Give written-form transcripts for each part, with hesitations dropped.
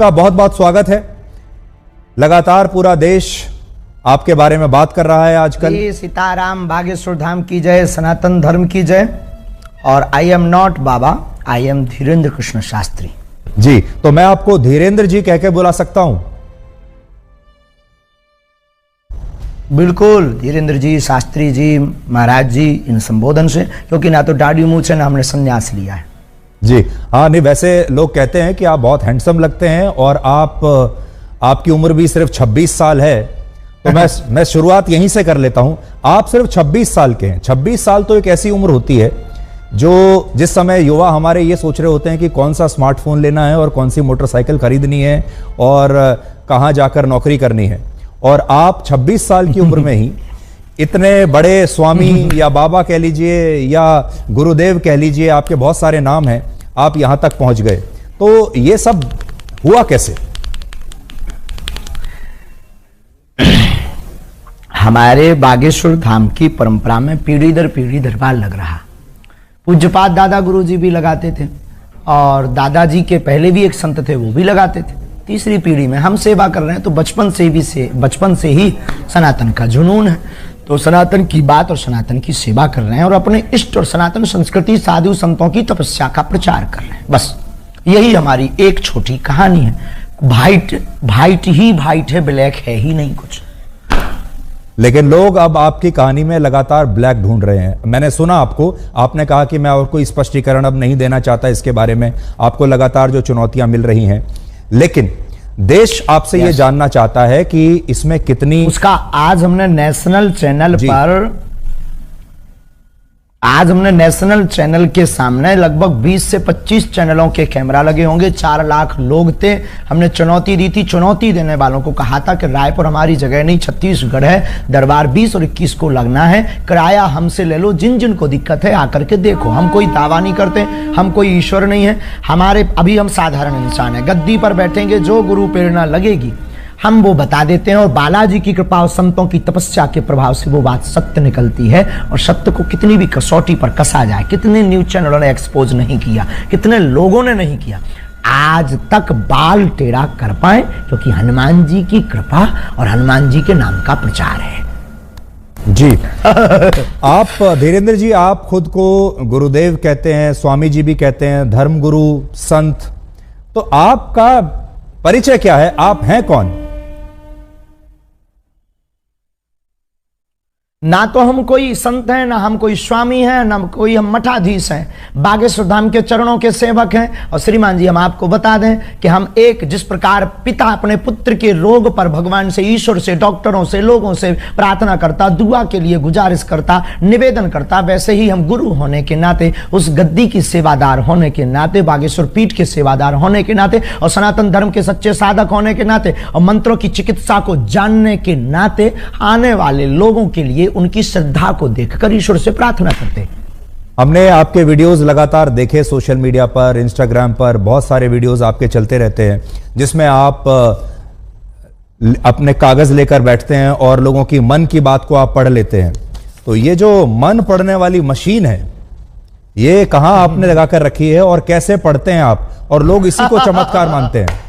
का बहुत बहुत स्वागत है। लगातार पूरा देश आपके बारे में बात कर रहा है आजकल। सीताराम, बागेश्वर धाम की जय, सनातन धर्म की जय। और I am not Baba, I am Dhirendra Krishna Shastri ji. तो मैं आपको धीरेन्द्र जी कह के बुला सकता हूं? बिल्कुल, धीरेन्द्र जी, शास्त्री जी, महाराज जी, इन संबोधन से, क्योंकि ना तो दाढ़ी मूंछ है ना हमने संन्यास लिया है जी। हाँ, नहीं वैसे लोग कहते हैं कि आप बहुत हैंडसम लगते हैं और आपकी उम्र भी सिर्फ 26 साल है। तो मैं शुरुआत यहीं से कर लेता हूं। आप सिर्फ 26 साल के हैं। 26 साल तो एक ऐसी उम्र होती है जिस समय युवा हमारे ये सोच रहे होते हैं कि कौन सा स्मार्टफोन लेना है और कौन सी मोटरसाइकिल खरीदनी है और कहां जाकर नौकरी करनी है। और आप 26 साल की उम्र में ही इतने बड़े स्वामी या बाबा कह लीजिए या गुरुदेव कह लीजिए, आपके बहुत सारे नाम हैं, आप यहां तक पहुंच गए। तो ये सब हुआ कैसे? हमारे बागेश्वर धाम की परंपरा में पीढ़ी दर पीढ़ी दरबार लग रहा। पूज्यपाद दादा गुरु जी भी लगाते थे और दादाजी के पहले भी एक संत थे, वो भी लगाते थे। तीसरी पीढ़ी में हम सेवा कर रहे हैं, तो बचपन से ही सनातन का जुनून है। तो सनातन की बात और सनातन की सेवा कर रहे हैं और अपने इष्ट और सनातन संस्कृति, साधु संतों की तपस्या का प्रचार कर रहे हैं। बस यही हमारी एक छोटी कहानी है। वाइट ही वाइट है, ब्लैक है ही नहीं कुछ। लेकिन लोग अब आपकी कहानी में लगातार ब्लैक ढूंढ रहे हैं। मैंने सुना आपने कहा कि मैं और कोई स्पष्टीकरण अब नहीं देना चाहता इसके बारे में। आपको लगातार जो चुनौतियां मिल रही हैं, लेकिन देश आपसे ये जानना चाहता है कि इसमें कितनी उसका आज हमने नेशनल चैनल के सामने लगभग 20 से 25 चैनलों के कैमरा लगे होंगे। 4 लाख लोग थे। हमने चुनौती दी थी। चुनौती देने वालों को कहा था कि रायपुर हमारी जगह नहीं, छत्तीसगढ़ है, दरबार 20 और 21 को लगना है, किराया हमसे ले लो, जिन को दिक्कत है आकर के देखो। हम कोई दावा नहीं करते, हम कोई ईश्वर नहीं है। अभी हम साधारण इंसान है। गद्दी पर बैठेंगे, जो गुरु प्रेरणा लगेगी हम वो बता देते हैं और बालाजी की कृपा और संतों की तपस्या के प्रभाव से वो बात सत्य निकलती है। और सत्य को कितनी भी कसौटी पर कसा जाए, कितने न्यूज चैनलों ने एक्सपोज नहीं किया, कितने लोगों ने नहीं किया, आज तक बाल टेढ़ा कर पाए, क्योंकि हनुमान जी की कृपा और हनुमान जी के नाम का प्रचार है जी। आप धीरेन्द्र जी, आप खुद को गुरुदेव कहते हैं, स्वामी जी भी कहते हैं, धर्मगुरु, संत। तो आपका परिचय क्या है? आप हैं कौन? ना तो हम कोई संत हैं, ना हम कोई स्वामी हैं, ना कोई हम मठाधीश हैं। बागेश्वर धाम के चरणों के सेवक हैं। और श्रीमान जी, हम आपको बता दें कि हम जिस प्रकार पिता अपने पुत्र के रोग पर भगवान से, ईश्वर से, डॉक्टरों से, लोगों से प्रार्थना करता, दुआ के लिए गुजारिश करता, निवेदन करता, वैसे ही हम गुरु होने के नाते, उस गद्दी की सेवादार होने के नाते, बागेश्वर पीठ के सेवादार होने के नाते और सनातन धर्म के सच्चे साधक होने के नाते और मंत्रों की चिकित्सा को जानने के नाते आने वाले लोगों के लिए उनकी श्रद्धा को देखकर ईश्वर से प्रार्थना करते हैं। हमने आपके वीडियोस लगातार देखे सोशल मीडिया पर, इंस्टाग्राम पर बहुत सारे वीडियोस आपके चलते रहते हैं, जिसमें आप अपने कागज लेकर बैठते हैं और लोगों की मन की बात को आप पढ़ लेते हैं। तो ये जो मन पढ़ने वाली मशीन है, ये कहां आपने लगाकर रखी है और कैसे पढ़ते हैं आप? और लोग इसी को चमत्कार मानते हैं।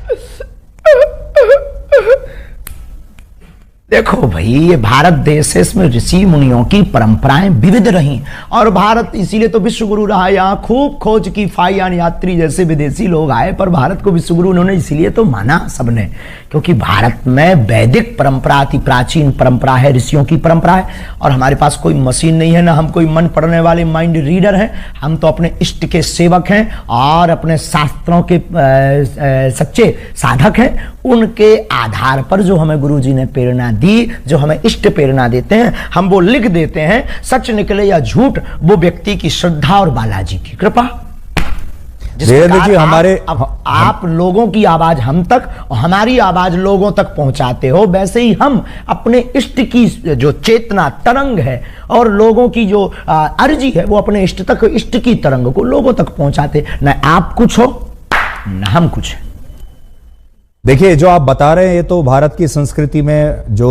देखो भाई, ये भारत देश है, इसमें ऋषि मुनियों की परंपराएं विविध रही और भारत इसीलिए तो विश्व गुरु रहा। यहाँ खूब खोज की फाइयान यात्री जैसे विदेशी लोग आए, पर भारत को विश्व गुरु उन्होंने इसीलिए तो माना सबने, क्योंकि भारत में वैदिक परंपरा, अति प्राचीन परंपरा है, ऋषियों की परंपरा है। और हमारे पास कोई मशीन नहीं है, ना हम कोई मन पढ़ने वाले माइंड रीडर हैं। हम तो अपने इष्ट के सेवक हैं और अपने शास्त्रों के सच्चे साधक हैं। उनके आधार पर जो हमें गुरु जी ने प्रेरणा दी, जो हमें इष्ट प्रेरणा देते हैं, हम वो लिख देते हैं। सच निकले या झूठ, वो व्यक्ति की श्रद्धा और बालाजी की कृपा। जी, आप लोगों की आवाज हम तक और हमारी आवाज लोगों तक पहुंचाते हो, वैसे ही हम अपने इष्ट की जो चेतना तरंग है और लोगों की जो अर्जी है, वो अपने इष्ट तक, इष्ट की तरंग को लोगों तक पहुंचाते। न आप कुछ हो न हम कुछ है। देखिए, जो आप बता रहे हैं, ये तो भारत की संस्कृति में जो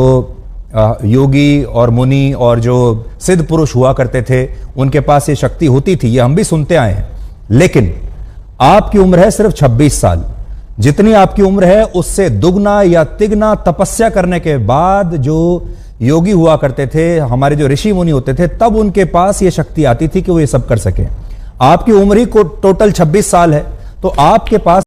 योगी और मुनि और जो सिद्ध पुरुष हुआ करते थे, उनके पास ये शक्ति होती थी, ये हम भी सुनते आए हैं। लेकिन आपकी उम्र है सिर्फ 26 साल। जितनी आपकी उम्र है उससे दुगना या तिगना तपस्या करने के बाद जो योगी हुआ करते थे, हमारे जो ऋषि मुनि होते थे, तब उनके पास ये शक्ति आती थी कि वो ये सब कर सके। आपकी उम्र ही को टोटल 26 साल है, तो आपके पास